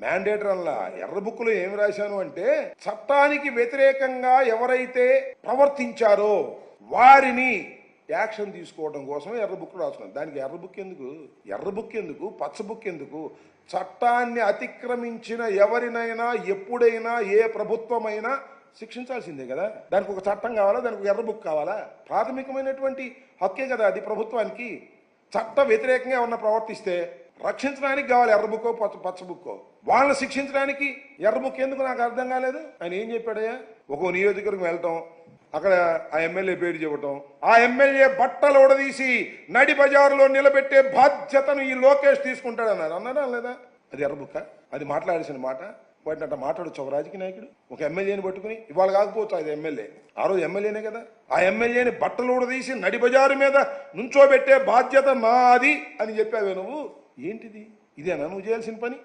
Mandatory అలా ఎర్ర బుక్లో ఏమి రాశాను అంటే చట్టానికి వ్యతిరేకంగా ఎవరైతే ప్రవర్తించారో వారిని యాక్షన్ తీసుకోవడం కోసం ఎర్ర బుక్ రాసుకున్నాను. దానికి ఎర్ర బుక్ ఎందుకు పచ్చ బుక్ ఎందుకు? చట్టాన్ని అతిక్రమించిన ఎవరినైనా ఎప్పుడైనా ఏ ప్రభుత్వమైనా శిక్షించాల్సిందే కదా. దానికి ఒక చట్టం కావాలా, దానికి ఒక ఎర్ర బుక్ కావాలా? ప్రాథమికమైనటువంటి హక్కే కదా అది ప్రభుత్వానికి. చట్ట వ్యతిరేకంగా ఏమన్నా ప్రవర్తిస్తే రక్షించడానికి కావాలి ఎర్ర బుక్కో పచ్చ బుక్కో. వాళ్ళని శిక్షించడానికి ఎర్ర బుక్ ఎందుకు నాకు అర్థం కాలేదు. ఆయన ఏం చెప్పాడయ్యా, ఒక నియోజకవర్గం వెళ్తాం, అక్కడ ఆ ఎమ్మెల్యే పేరు చెప్పటం, ఆ ఎమ్మెల్యే బట్టలు ఉడదీసి నడి బజారులో నిలబెట్టే బాధ్యతను ఈ లోకేష్ తీసుకుంటాడన్నారు. అన్నాడా లేదా? అది ఎర్ర బుక్క? అది మాట్లాడాల్సిన మాట? వాటిని అట్లా మాట్లాడచ్చు ఒక రాజకీయ నాయకుడు? ఒక ఎమ్మెల్యేని పట్టుకుని, ఇవాళ కాకపోవచ్చు అది ఎమ్మెల్యే, ఆ రోజు ఎమ్మెల్యేనే కదా, ఆ ఎమ్మెల్యేని బట్టలు ఉడదీసి నడి బజారు మీద నుంచోబెట్టే బాధ్యత నాది అని చెప్పావే నువ్వు. ఏంటిది? ఇదేనా నువ్వు చేయాల్సిన పని?